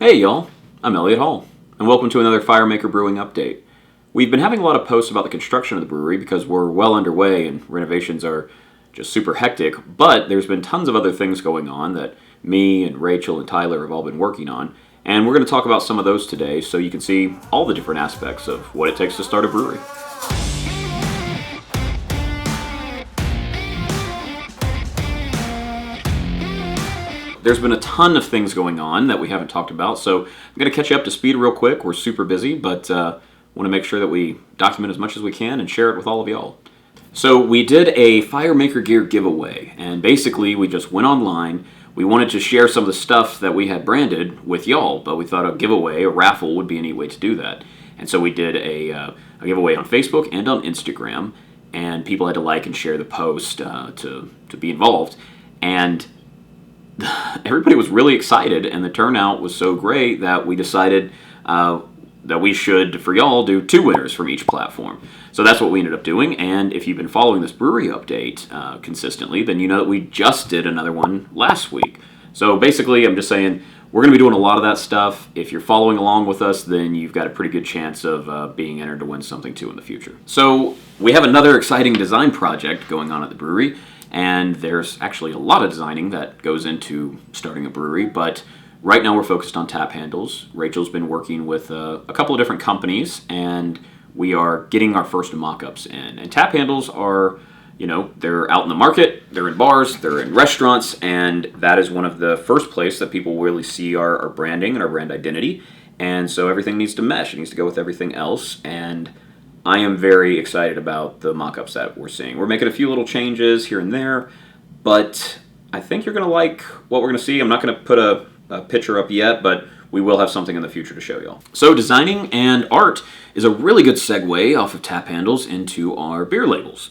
Hey y'all, I'm Elliot Hall, and welcome to another Maker Brewing update. We've been having a lot of posts about the construction of the brewery because we're well underway and renovations are just super hectic, but there's been tons of other things going on that me and Rachel and Tyler have all been working on, and we're going to talk about some of those today so you can see all the different aspects of what it takes to start a brewery. There's been a ton of things going on that we haven't talked about, so I'm going to catch you up to speed real quick. We're super busy, but want to make sure that we document as much as we can and share it with all of y'all. So we did a Maker gear giveaway, and basically we just went online. We wanted to share some of the stuff that we had branded with y'all, but we thought a giveaway, a raffle, would be a neat way to do that. And so we did a giveaway on Facebook and on Instagram, and people had to like and share the post to be involved. And everybody was really excited, and the turnout was so great that we decided that we should, for y'all, do two winners from each platform. So that's what we ended up doing, and if you've been following this brewery update consistently, then you know that we just did another one last week. So basically, I'm just saying, we're going to be doing a lot of that stuff. If you're following along with us, then you've got a pretty good chance of being entered to win something too in the future. So we have another exciting design project going on at the brewery, and there's actually a lot of designing that goes into starting a brewery, but right now we're focused on tap handles. Rachel's been working with a couple of different companies, and we are getting our first mock-ups in. And tap handles are, they're out in the market, they're in bars, they're in restaurants, and that is one of the first place that people really see our branding and our brand identity. And so everything needs to mesh. It needs to go with everything else, and I am very excited about the mock-ups that we're seeing. We're making a few little changes here and there, but I think you're going to like what we're going to see. I'm not going to put a picture up yet, but we will have something in the future to show y'all. So designing and art is a really good segue off of tap handles into our beer labels.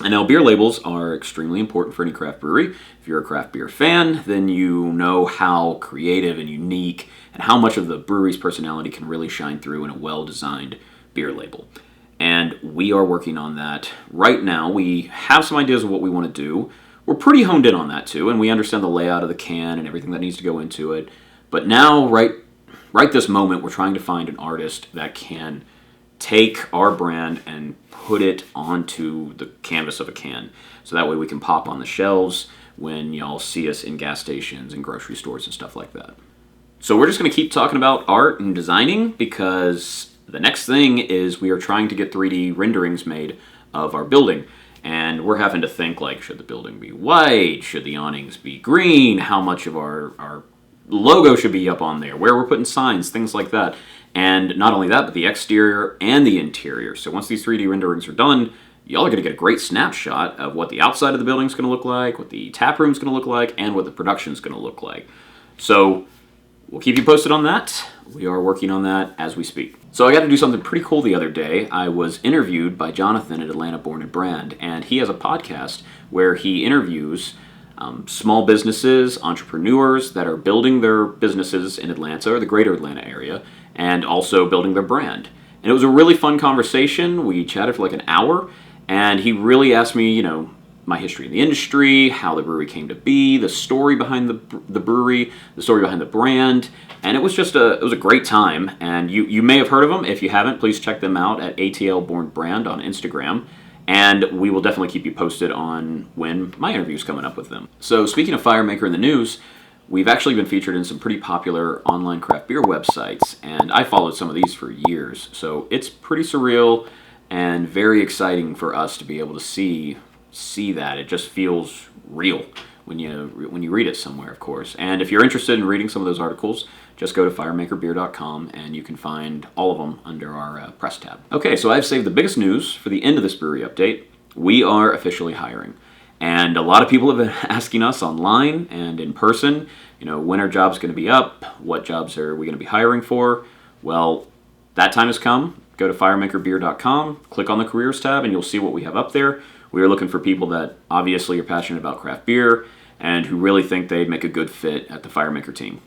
And now beer labels are extremely important for any craft brewery. If you're a craft beer fan, then you know how creative and unique and how much of the brewery's personality can really shine through in a well-designed beer label. And we are working on that right now. We have some ideas of what we want to do. We're pretty honed in on that too, and we understand the layout of the can and everything that needs to go into it. But now, right this moment, we're trying to find an artist that can take our brand and put it onto the canvas of a can. So that way we can pop on the shelves when y'all see us in gas stations and grocery stores and stuff like that. So we're just going to keep talking about art and designing because the next thing is we are trying to get 3D renderings made of our building. And we're having to think, like, should the building be white? Should the awnings be green? How much of our logo should be up on there? Where we're putting signs, things like that. And not only that, but the exterior and the interior. So once these 3D renderings are done, y'all are going to get a great snapshot of what the outside of the building is going to look like, what the tap room is going to look like, and what the production is going to look like. So we'll keep you posted on that. We are working on that as we speak. So I got to do something pretty cool the other day. I was interviewed by Jonathan at Atlanta Born and Brand, and he has a podcast where he interviews small businesses, entrepreneurs that are building their businesses in Atlanta or the greater Atlanta area, and also building their brand. And it was a really fun conversation. We chatted for like an hour, and he really asked me, my history in the industry, how the brewery came to be, the story behind the brewery, the story behind the brand, and it was a great time. And you may have heard of them. If you haven't, please check them out at ATL Born Brand on Instagram, and we will definitely keep you posted on when my interview's coming up with them. So speaking of Maker in the news, we've actually been featured in some pretty popular online craft beer websites, and I followed some of these for years, so it's pretty surreal and very exciting for us to be able to see that. It just feels real when you read it somewhere, of course. And if you're interested in reading some of those articles, just go to firemakerbeer.com and you can find all of them under our press tab. Okay, so I've saved the biggest news for the end of this brewery update. We are officially hiring. And a lot of people have been asking us online and in person, when are jobs going to be up? What jobs are we going to be hiring for? Well, that time has come. Go to firemakerbeer.com, click on the careers tab, and you'll see what we have up there. We are looking for people that obviously are passionate about craft beer and who really think they'd make a good fit at the Firemaker team.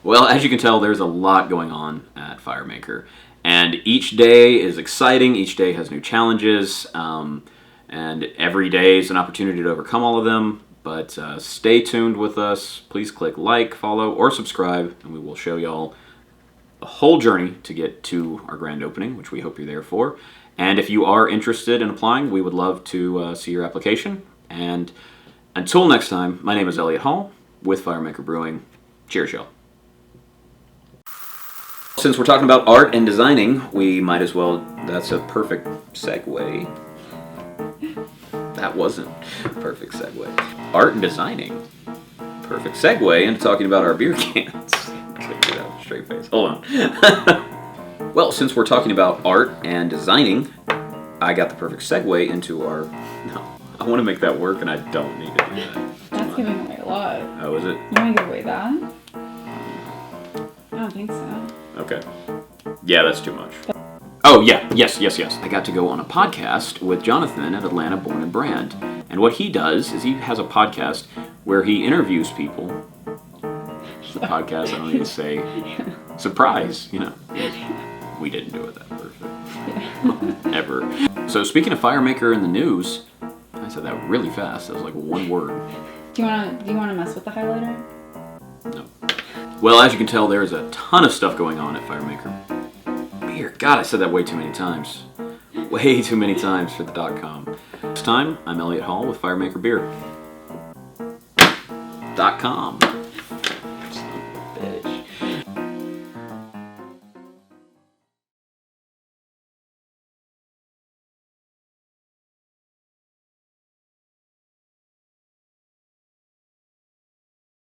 Well, as you can tell, there's a lot going on at Firemaker, and each day is exciting. Each day has new challenges, and every day is an opportunity to overcome all of them. But stay tuned with us. Please click like, follow, or subscribe, and we will show y'all a whole journey to get to our grand opening, which we hope you're there for. And if you are interested in applying, we would love to see your application. And until next time, my name is Elliot Hall with Maker Brewing. Cheers, y'all. Since we're talking about art and designing, we might as well, that's a perfect segue. That wasn't a perfect segue. Art and designing. Perfect segue into talking about our beer cans. Can't get out with a straight face. Hold on. Well, since we're talking about art and designing, I got the perfect segue into our... No, I want to make that work and I don't need to do that. That's giving away a lot. Oh, is it? You want to give away that? I don't think so. Okay. Yeah, that's too much. Oh, yeah. Yes. I got to go on a podcast with Jonathan at Atlanta Born and Brand. And what he does is he has a podcast where he interviews people. The podcast, I don't need to say, surprise, We didn't do it that perfect. Ever. So speaking of Firemaker in the news, I said that really fast. That was like one word. Do you wanna mess with the highlighter? No. Well, as you can tell, there is a ton of stuff going on at Firemaker. Beer. God, I said that way too many times. Way too many times for the .com. This time, I'm Elliot Hall with Firemaker Beer. .com.